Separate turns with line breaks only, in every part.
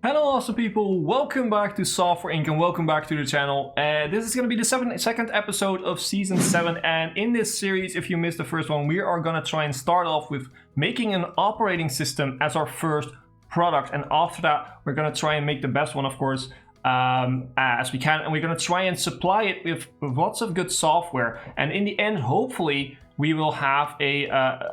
Hello awesome people, welcome back to Software Inc. and welcome back to the channel. This is going to be the second episode of Season 7, and in this series, if you missed the first one, we are going to try and start off with making an operating system as our first product, and after that we're going to try and make the best one, of course, as we can, and we're going to try and supply it with lots of good software, and in the end, hopefully, we will have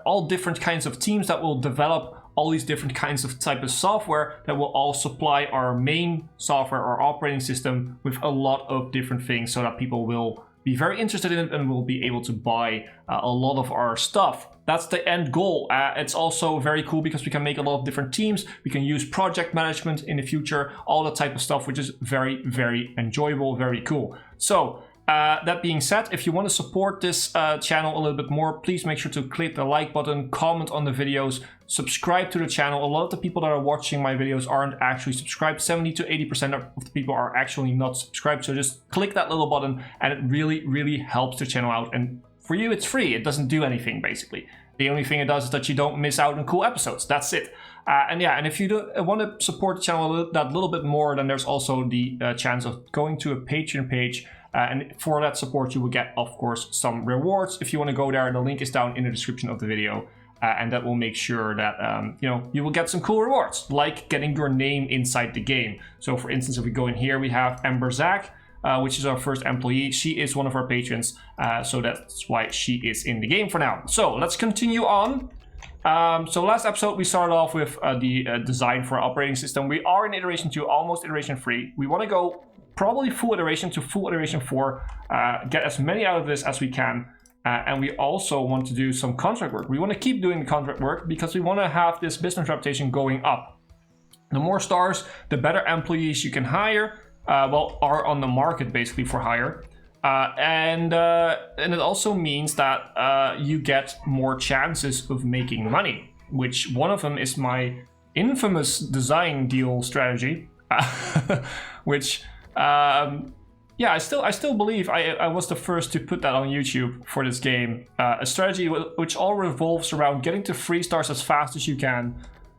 all different kinds of teams that will develop all these different kinds of type of software that will all supply our main software or operating system with a lot of different things so that people will be very interested in it and will be able to buy a lot of our stuff. That's the end goal. It's also very cool because we can make a lot of different teams. We can use project management in the future, all that type of stuff, which is very, very enjoyable, very cool. So that being said, if you want to support this channel a little bit more, please make sure to click the like button, comment on the videos, subscribe to the channel. A lot of the people that are watching my videos aren't actually subscribed. 70 to 80% of the people are actually not subscribed. So just click that little button and it really, really helps the channel out. And for you, it's free. It doesn't do anything, basically. The only thing it does is that you don't miss out on cool episodes. That's it. And if you want to support the channel that little bit more, then there's also the chance of going to a Patreon page. And for that support, you will get, of course, some rewards. If you want to go there, the link is down in the description of the video. And that will make sure that, you will get some cool rewards, like getting your name inside the game. So, for instance, if we go in here, we have Amber Zach, which is our first employee. She is one of our patrons, so that's why she is in the game for now. So, let's continue on. So last episode, we started off with the design for our operating system. We are in iteration 2, almost iteration 3. We want to go probably full iteration to full iteration 4, get as many out of this as we can. And we also want to do some contract work. We want to keep doing the contract work because we want to have this business reputation going up. The more stars, the better employees you can hire, are on the market basically for hire. And it also means that you get more chances of making money, which one of them is my infamous design deal strategy, which I still believe I was the first to put that on YouTube for this game. A strategy which all revolves around getting to 3 stars as fast as you can,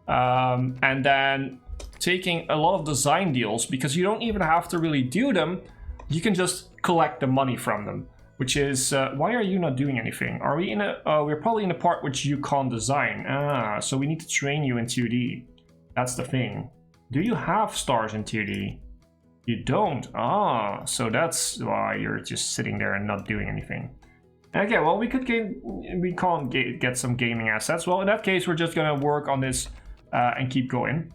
and then taking a lot of design deals, because you don't even have to really do them. You can just collect the money from them, which is why are you not doing anything? Are we in we're probably in a part which you can't design. So we need to train you in 2D. That's the thing. Do you have stars in 2D? You don't. So that's why you're just sitting there and not doing anything. Okay, well, we can't get some gaming assets. Well, in that case, we're just gonna work on this and keep going.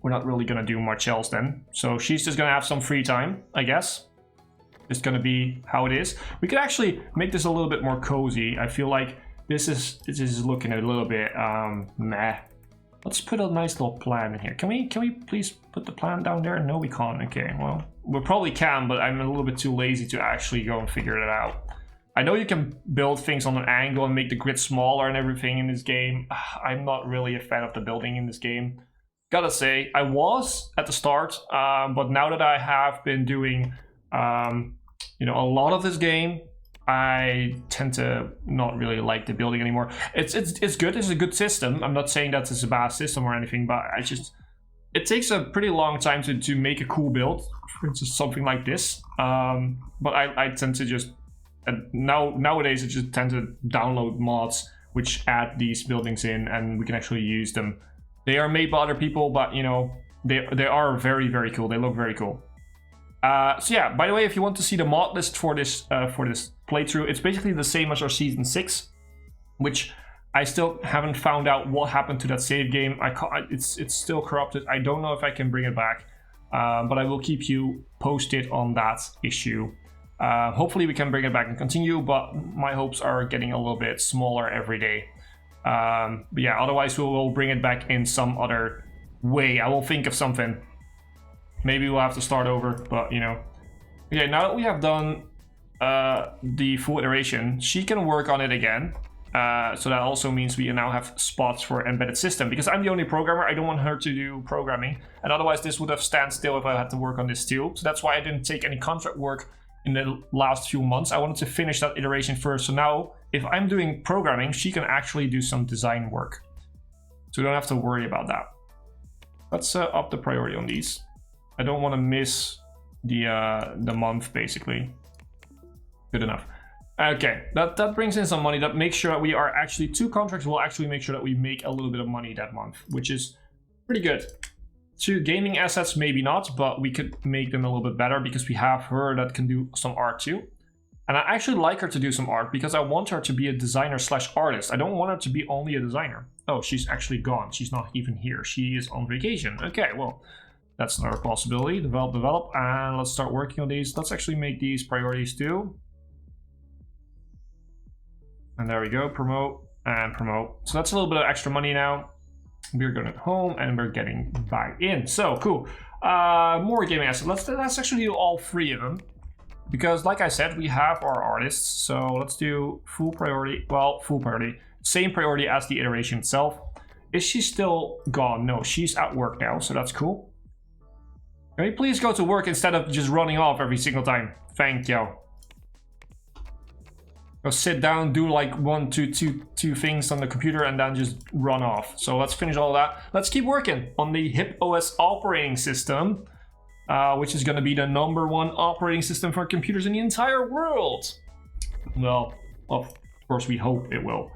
We're not really gonna do much else then. So she's just gonna have some free time, I guess. It's gonna be how it is. We could actually make this a little bit more cozy. I feel like this is looking a little bit meh. Let's put a nice little plan in here. Can we please put the plan down there? No, we can't. Okay, well, we probably can, but I'm a little bit too lazy to actually go and figure it out. I know you can build things on an angle and make the grid smaller and everything in this game. I'm not really a fan of the building in this game. Gotta say, I was at the start, but now that I have been doing, a lot of this game, I tend to not really like the building anymore. It's good. It's a good system. I'm not saying that it's a bad system or anything, but it takes a pretty long time to make a cool build. For instance, something like this. But I tend to just nowadays I just tend to download mods which add these buildings in, and we can actually use them. They are made by other people, but they are very, very cool. They look very cool. So yeah, by the way, if you want to see the mod list for this playthrough, it's basically the same as our season 6, which I still haven't found out what happened to that save game. It's still corrupted. I don't know if I can bring it back, but I will keep you posted on that issue. Hopefully we can bring it back and continue, but my hopes are getting a little bit smaller every day. But yeah, otherwise we will bring it back in some other way. I will think of something. Maybe we'll have to start over, but Okay, now that we have done the full iteration, she can work on it again. So that also means we now have spots for embedded system. Because I'm the only programmer, I don't want her to do programming. And otherwise this would have stand still if I had to work on this too. So that's why I didn't take any contract work in the last few months. I wanted to finish that iteration first. So now, if I'm doing programming, she can actually do some design work. So we don't have to worry about that. Let's up the priority on these. I don't want to miss the month, basically. Good enough. Okay, that brings in some money. That makes sure that we are actually, 2 contracts will actually make sure that we make a little bit of money that month, which is pretty good. 2 gaming assets, maybe not, but we could make them a little bit better because we have her that can do some art too. And I actually like her to do some art because I want her to be a designer / artist. I don't want her to be only a designer. Oh, she's actually gone. She's not even here. She is on vacation. Okay, well, that's another possibility. Develop, and let's start working on these. Let's actually make these priorities too. And there we go, promote and promote. So that's a little bit of extra money now. We're going home and we're getting back in. So cool. More gaming assets. Let's actually do all 3 of them. Because like I said, we have our artists. So let's do full priority. Well, full priority. Same priority as the iteration itself. Is she still gone? No, she's at work now. So that's cool. Can we please go to work instead of just running off every single time? Thank you. Go sit down, do like 1, 2 things on the computer and then just run off. So let's finish all that. Let's keep working on the HipOS operating system, which is going to be the #1 operating system for computers in the entire world. Well, of course we hope it will.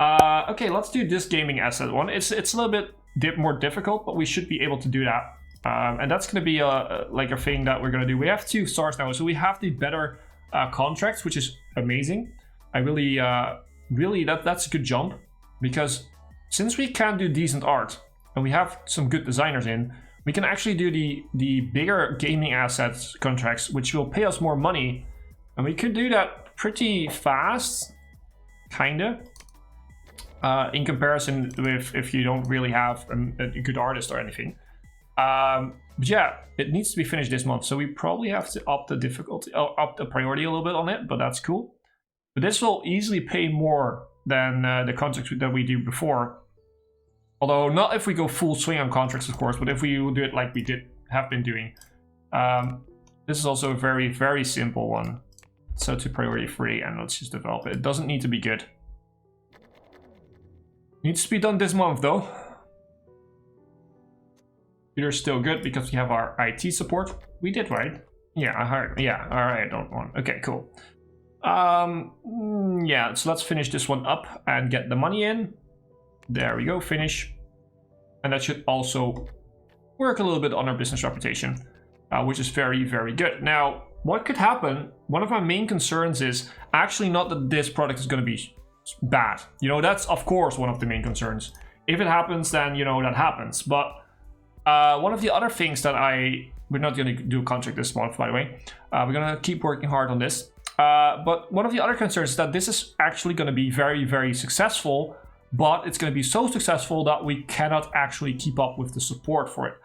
Okay, let's do this gaming asset one. It's a little bit more difficult, but we should be able to do that. And that's going to be like a thing that we're going to do. We have 2 stars now, so we have the better contracts, which is amazing. I really, that's a good jump, because since we can do decent art and we have some good designers in, we can actually do the bigger gaming assets contracts, which will pay us more money, and we could do that pretty fast, kinda, in comparison with if you don't really have a good artist or anything. But yeah, it needs to be finished this month, so we probably have to up the difficulty, up the priority a little bit on it, but that's cool. But this will easily pay more than the contracts that we do before. Although not if we go full swing on contracts, of course, but if we do it like we have been doing. This is also a very, very simple one. So to priority 3, and let's just develop it. It doesn't need to be good. Needs to be done this month though. Computer's still good because we have our IT support. We did, right? Yeah, I heard. Yeah, alright, I don't want. Okay, cool. Yeah, so let's finish this one up and get the money in. There we go, finish. And that should also work a little bit on our business reputation, which is very, very good. Now, what could happen, one of my main concerns is actually not that this product is going to be bad. You know, that's of course one of the main concerns. If it happens, then, you know, that happens. But one of the other things that we're not going to do a contract this month, by the way. We're going to keep working hard on this. But one of the other concerns is that this is actually going to be very, very successful, but it's going to be so successful that we cannot actually keep up with the support for it.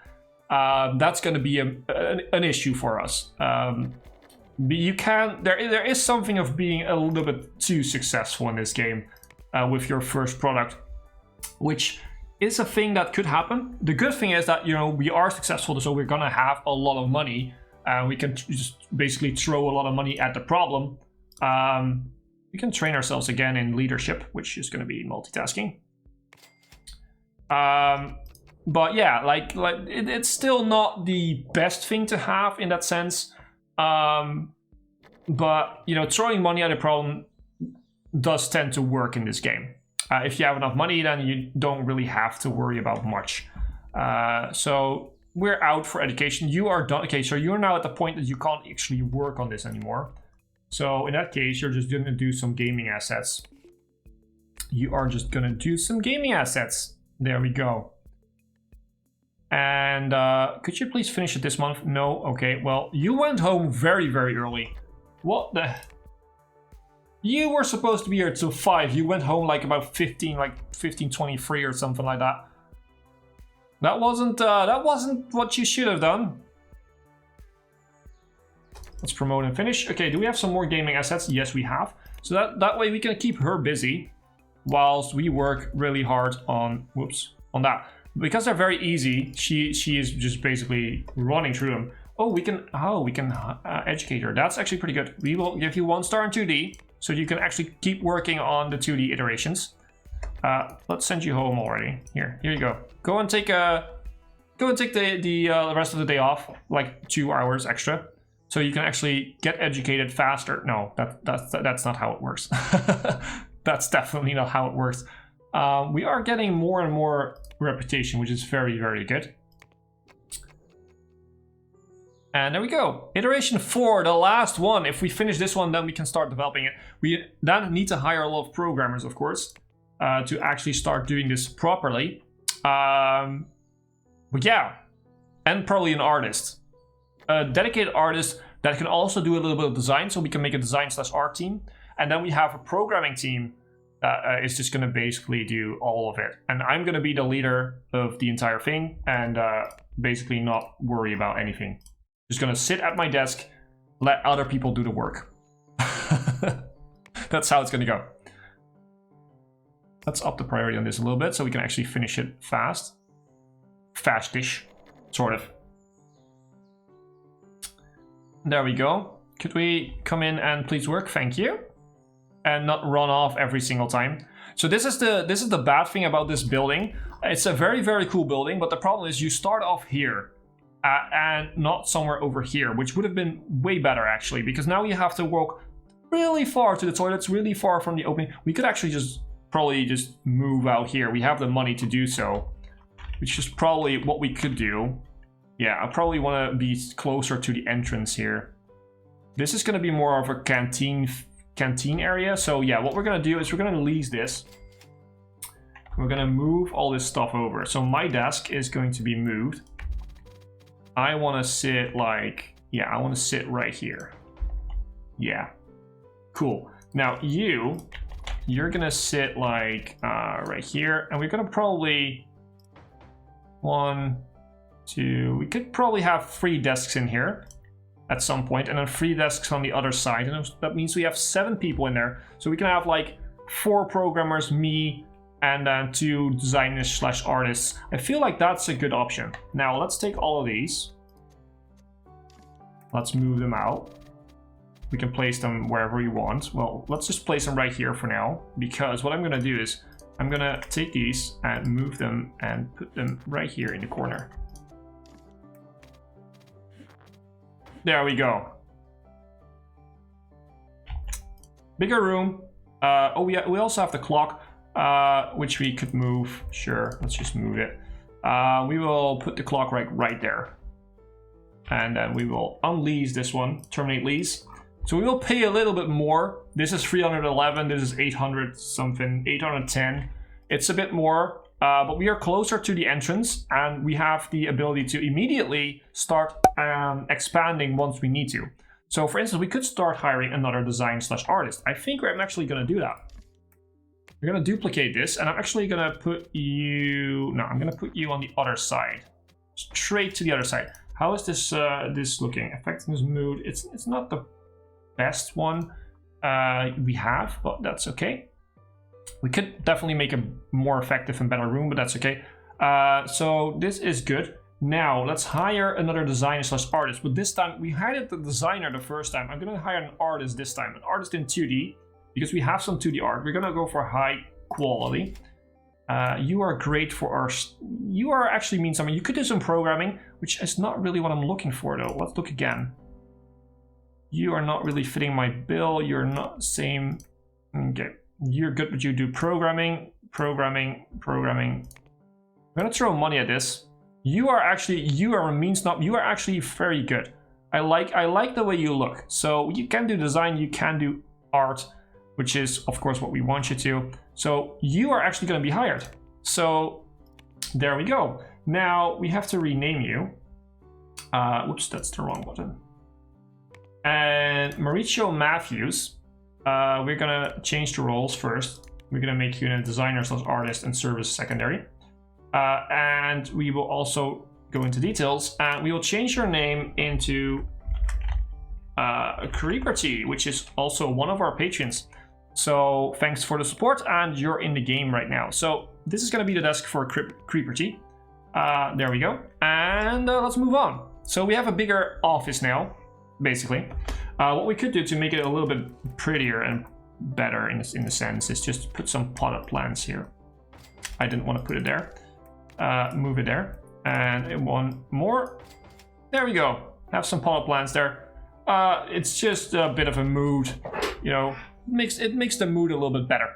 That's going to be an issue for us. There is something of being a little bit too successful in this game with your first product, which is a thing that could happen. The good thing is that, you know, we are successful, so we're going to have a lot of money. We can just basically throw a lot of money at the problem. We can train ourselves again in leadership, which is going to be multitasking. But yeah, like it's still not the best thing to have in that sense. But you know, throwing money at a problem does tend to work in this game. If you have enough money, then you don't really have to worry about much. So we're out for education. You are done. Okay, so you're now at the point that you can't actually work on this anymore. So in that case, you're just going to do some gaming assets. You are just going to do some gaming assets. There we go. And could you please finish it this month? No? Okay, well, you went home very, very early. What the... You were supposed to be here till 5. You went home like about 15:23 or something like that. That wasn't what you should have done. Let's promote and finish. Okay, do we have some more gaming assets? Yes, we have. So that way we can keep her busy whilst we work really hard on that. Because they're very easy, she is just basically running through them. Oh, we can educate her. That's actually pretty good. We will give you 1 star in 2D, so you can actually keep working on the 2D iterations. Let's send you home already. Here you go. Go and take a go and take the rest of the day off, like 2 hours extra, so you can actually get educated faster. No, that's not how it works. That's definitely not how it works. We are getting more and more reputation, which is very, very good. And there we go. Iteration 4, the last one. If we finish this one, then we can start developing it. We then need to hire a lot of programmers, of course, to actually start doing this properly. But yeah, and probably an artist. A dedicated artist that can also do a little bit of design, so we can make a design/art team. And then we have a programming team that is just going to basically do all of it. And I'm going to be the leader of the entire thing and basically not worry about anything. Just going to sit at my desk, let other people do the work. That's how it's going to go. Let's up the priority on this a little bit so we can actually finish it fast. Fast-ish, sort of. There we go. Could we come in and please work? Thank you. And not run off every single time. So this is the bad thing about this building. It's a very, very cool building, but the problem is you start off here and not somewhere over here, which would have been way better actually, because now you have to walk really far to the toilets, really far from the opening. We could actually probably just move out here. We have the money to do so, which is probably what we could do. Yeah, I probably want to be closer to the entrance here. This is going to be more of a canteen area. So yeah, what we're going to do is we're going to lease this. We're going to move all this stuff over. So my desk is going to be moved. I want to sit like, yeah, I want to sit right here. Yeah, cool. Now you're going to sit like right here. And we're going to probably 1, 2, we could probably have 3 desks in here at some point, and then 3 desks on the other side, and that means we have 7 people in there. So we can have like 4 programmers, me, and then 2 designers/artists. I feel like that's a good option. Now let's take all of these. Let's move them out. We can place them wherever we want. Well, let's just place them right here for now, because what I'm gonna do is I'm gonna take these and move them and put them right here in the corner. There we go. Bigger room. Oh, we also have the clock, which we could move. Sure, let's just move it. We will put the clock right there. And then we will unlease this one, terminate lease. So we will pay a little bit more. This is 311, this is 800 something, 810. It's a bit more. But we are closer to the entrance, and we have the ability to immediately start expanding once we need to. So for instance, we could start hiring another design/artist. I think I'm actually going to do that. We're going to duplicate this, and I'm actually going to put you... No, I'm going to put you on the other side. Straight to the other side. How is this this looking? Effectiveness mood. It's not the best one we have, but that's okay. We could definitely make a more effective and better room, but that's okay. So this is good. Now let's hire another designer/artist. But this time we hired the designer the first time. I'm gonna hire an artist this time, an artist in 2D, because we have some 2D art. We're gonna go for high quality. You are great for our... You are actually mean something. You could do some programming, which is not really what I'm looking for though. Let's look again. You are not really fitting my bill. You're not same... Okay. You're good, but you do programming. I'm gonna throw money at this. You are a mean snob. You are actually very good. I like the way you look. So you can do design, you can do art, which is of course what we want you to. So you are actually gonna be hired. So there we go. Now we have to rename you. Whoops, that's the wrong button. And Mauricio Matthews. We're gonna change the roles first. We're gonna make you a designer/artist and service secondary. And we will also go into details, and we will change your name into Creeperty, which is also one of our patrons. So thanks for the support, and you're in the game right now. So this is gonna be the desk for Creeperty. There we go. And let's move on. So we have a bigger office now, basically. What we could do to make it a little bit prettier and better in the sense is just put some potted plants here. I didn't want to put it there. Move it there. And one more. There we go. Have some potted plants there. It's just a bit of a mood, you know, it makes the mood a little bit better.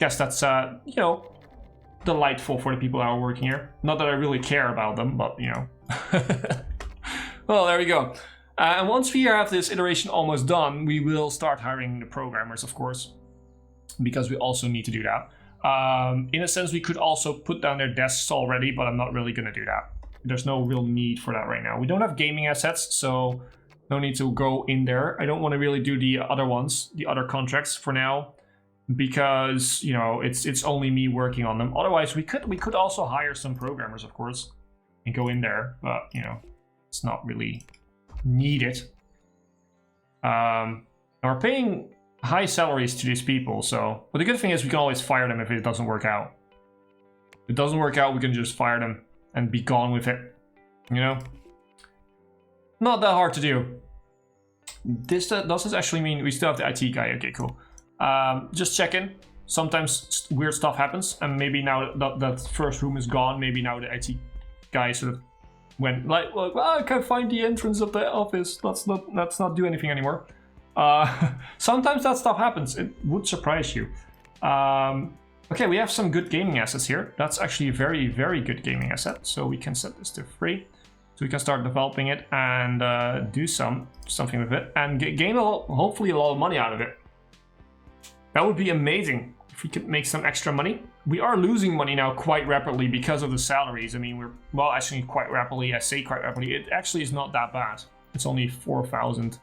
Guess that's, you know, delightful for the people that are working here. Not that I really care about them, but, you know. Well, there we go. And once we have this iteration almost done, we will start hiring the programmers, of course, because we also need to do that. In a sense, we could also put down their desks already, but I'm not really going to do that. There's no real need for that right now. We don't have gaming assets, so no need to go in there. I don't want to really do the other ones, the other contracts for now, because, you know, it's only me working on them. Otherwise, we could also hire some programmers, of course, and go in there, but, you know, it's not really needed. We're paying high salaries to these people, so, but the good thing is we can always fire them if it doesn't work out. If it doesn't work out, we can just fire them and be gone with it, you know? Not that hard to do. Does this actually mean we still have the IT guy? Okay, cool. Just checking. Sometimes weird stuff happens, and maybe now that first room is gone, maybe now the IT guy sort of went like, well, I can't find the entrance of the office. Let's not do anything anymore. Sometimes that stuff happens. It would surprise you. Okay, we have some good gaming assets here. That's actually a very, very good gaming asset. So we can set this to free. So we can start developing it and do something with it and gain hopefully a lot of money out of it. That would be amazing if we could make some extra money. We are losing money now quite rapidly because of the salaries. I mean, well, actually quite rapidly. I say quite rapidly. It actually is not that bad. It's only 4,000.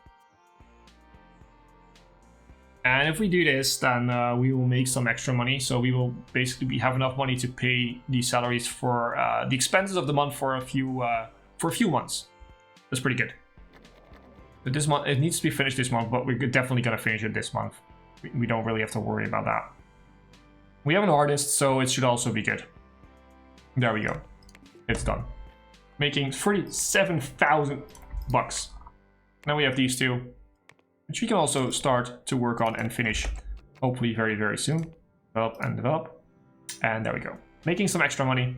And if we do this, then we will make some extra money. So we will basically have enough money to pay the salaries for the expenses of the month for a few months. That's pretty good. But this month, it needs to be finished this month, but we're definitely gonna finish it this month. We don't really have to worry about that. We have an artist, so it should also be good. There we go. It's done. Making 37,000 bucks. Now we have these two, which we can also start to work on and finish, hopefully very, very soon. Develop and develop. And there we go. Making some extra money,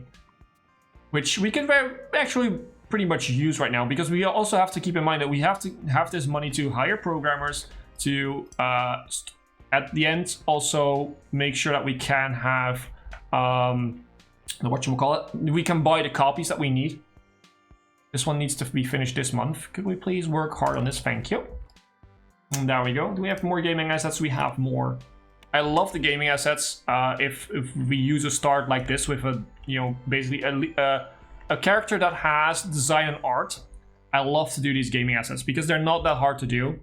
which we can actually pretty much use right now, because we also have to keep in mind that we have to have this money to hire programmers, to at the end also make sure that we can have whatchamacallit, we can buy the copies that we need. This one needs to be finished this month. Could we please work hard on this? Thank you. And there we go. Do we have more gaming assets? We have more. I love the gaming assets. If we use a start like this with a, you know, basically a character that has design and art, I love to do these gaming assets because they're not that hard to do.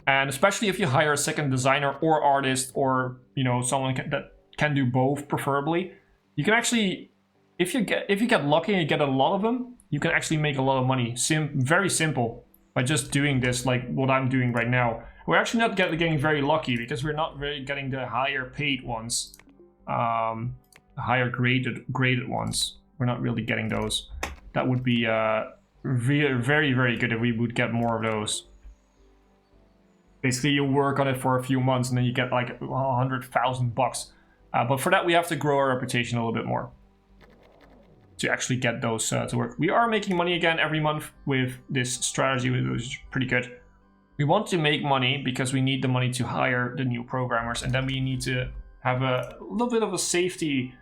And especially if you hire a second designer or artist, or, you know, someone that can do both, preferably, you can actually, if you get lucky and you get a lot of them, you can actually make a lot of money. Very simple, by just doing this like what I'm doing right now. We're actually not getting very lucky because we're not really getting the higher paid ones, higher graded ones. We're not really getting those. That would be very, very good if we would get more of those. Basically, you work on it for a few months and then you get like 100,000 bucks. But for that, we have to grow our reputation a little bit more to actually get those to work. We are making money again every month with this strategy, which is pretty good. We want to make money because we need the money to hire the new programmers, and then we need to have a little bit of a safety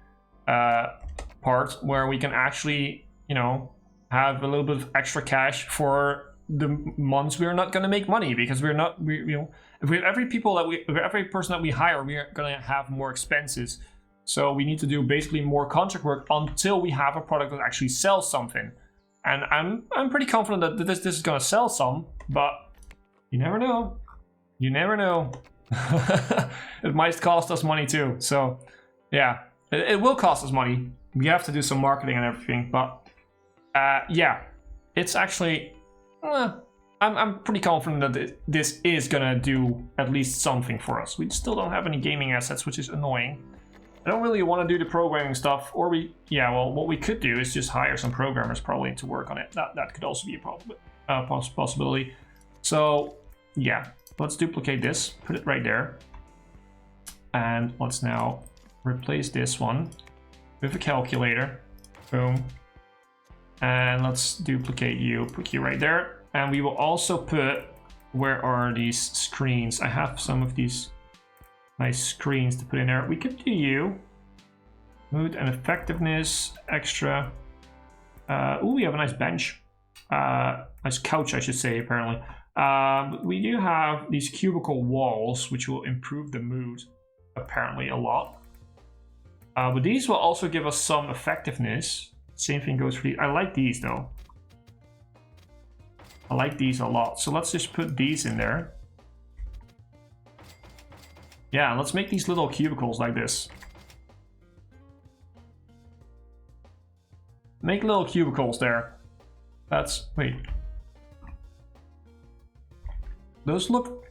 part where we can actually, you know, have a little bit of extra cash for the months we're not going to make money, because you know, if every person that we hire, we're going to have more expenses. So we need to do basically more contract work until we have a product that actually sells something. And I'm pretty confident that this is going to sell some, but you never know. You never know. It might cost us money too. So yeah, it will cost us money. We have to do some marketing and everything, but yeah, it's actually, I'm pretty confident that this is gonna do at least something for us. We still don't have any gaming assets, which is annoying. I don't really want to do the programming stuff, or well, what we could do is just hire some programmers probably to work on it. That could also be a possibility. So yeah, let's duplicate this, put it right there, and let's now replace this one with a calculator. Boom. And let's duplicate you, put you right there. And we will also put, where are these screens? I have some of these nice screens to put in there. We could do you. Mood and effectiveness, extra. Ooh, we have a nice bench. Nice couch, I should say, apparently. But we do have these cubicle walls, which will improve the mood, apparently, a lot. But these will also give us some effectiveness. Same thing goes for these. I like these, though. I like these a lot. So let's just put these in there. Yeah, let's make these little cubicles like this. Make little cubicles there. That's... wait. Those look...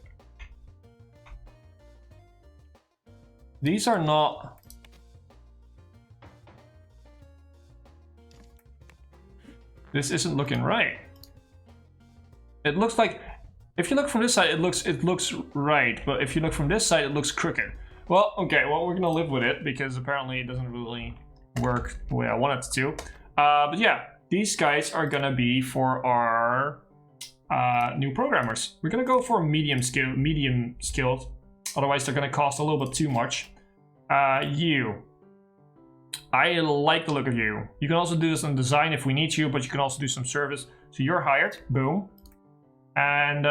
these are not... this isn't looking right. It looks like... if you look from this side, it looks right. But if you look from this side, it looks crooked. Well, okay. Well, we're gonna live with it because apparently it doesn't really work the way I want it to. But yeah, these guys are gonna be for our new programmers. We're gonna go for medium skilled. Otherwise, they're gonna cost a little bit too much. You. I like the look of you. You can also do this on design if we need you, but you can also do some service. So you're hired. Boom. And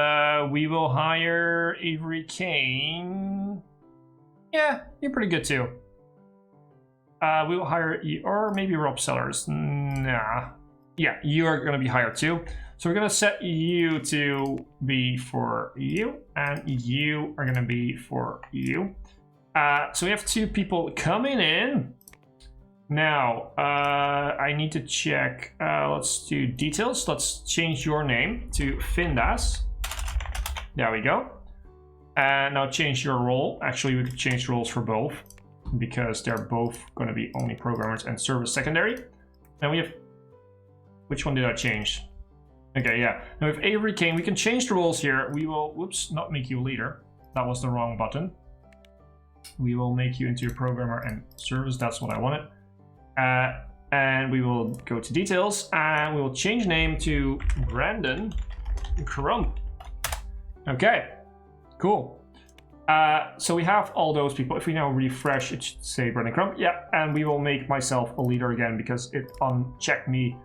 we will hire Avery Kane. Yeah, you're pretty good too. We will hire you, or maybe Rob Sellers. Nah. Yeah, you are going to be hired too. So we're going to set you to be for you, and you are going to be for you. So we have 2 people coming in. Now, I need to check. Let's do details. Let's change your name to Findas. There we go. And now change your role. Actually, we could change roles for both, because they're both going to be only programmers and service secondary. And we have... which one did I change? Okay, yeah. Now with Avery Kane, we can change the roles here. We will... whoops, not make you a leader. That was the wrong button. We will make you into a programmer and service. That's what I wanted. And we will go to details, and we will change name to Brandon Crump. Okay, cool. So we have all those people. If we now refresh, it should say Brandon Crump. Yeah, and we will make myself a leader again because it unchecked me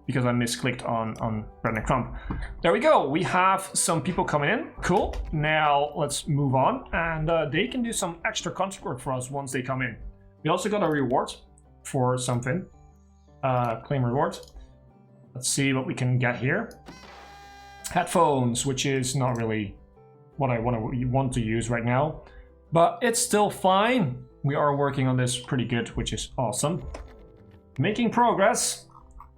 because I misclicked on Brandon Crump. There we go. We have some people coming in. Cool. Now let's move on, and they can do some extra contract work for us once they come in. We also got a reward for something. Claim reward. Let's see what we can get here. Headphones, which is not really what I want to use right now, but it's still fine. We are working on this pretty good, which is awesome. Making progress,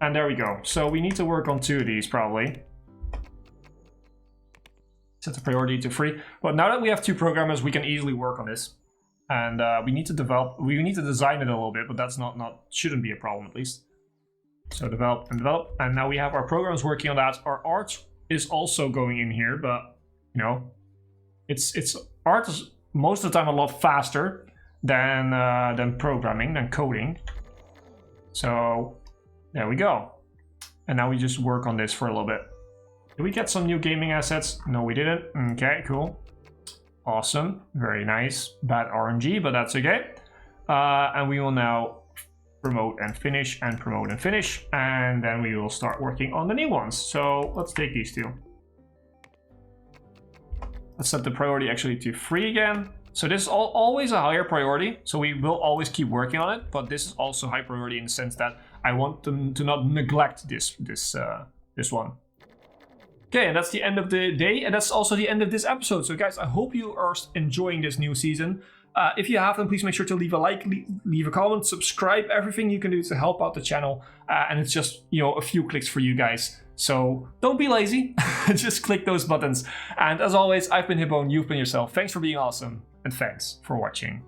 and there we go. So we need to work on 2 of these probably. Set the priority to 3. But now that we have 2 programmers, we can easily work on this. And we need to design it a little bit, but that's shouldn't be a problem at least. So develop, and now we have our programs working on that. Our art is also going in here, but you know, it's art is most of the time a lot faster than programming, than coding. So there we go. And now we just work on this for a little bit. Did we get some new gaming assets? No, we didn't. Okay, cool. Awesome, very nice. Bad RNG, but that's okay. And we will now promote and finish, and promote and finish, and then we will start working on the new ones. So let's take these 2. Let's set the priority actually to 3 again. So this is always a higher priority, so we will always keep working on it, but this is also high priority in the sense that I want them to not neglect this one. Okay, and that's the end of the day, and that's also the end of this episode. So guys, I hope you are enjoying this new season. If you have, then please make sure to leave a like, leave a comment, subscribe, everything you can do to help out the channel. And it's just, you know, a few clicks for you guys. So don't be lazy, just click those buttons. And as always, I've been Hipbone, you've been yourself. Thanks for being awesome, and thanks for watching.